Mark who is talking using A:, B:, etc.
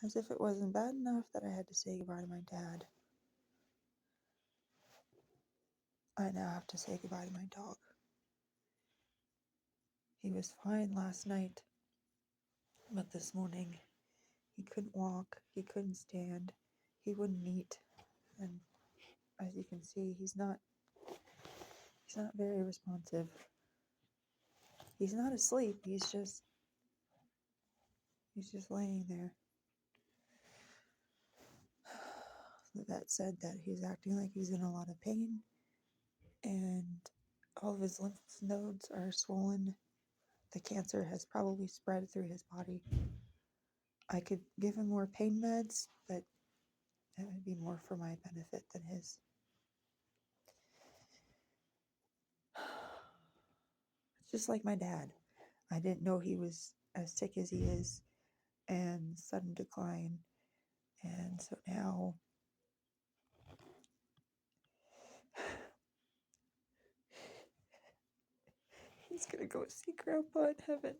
A: As if it wasn't bad enough that I had to say goodbye to my dad, I now have to say goodbye to my dog. He was fine last night, but this morning he couldn't walk, he couldn't stand, he wouldn't eat, and as you can see, he's not very responsive. He's not asleep, he's just laying there. The vet said that he's acting like he's in a lot of pain, and all of his lymph nodes are swollen. The cancer has probably spread through his body. I could give him more pain meds, but that would be more for my benefit than his. It's just like my dad. I didn't know he was as sick as he is, and sudden decline. And so now he's gonna go see Grandpa in heaven.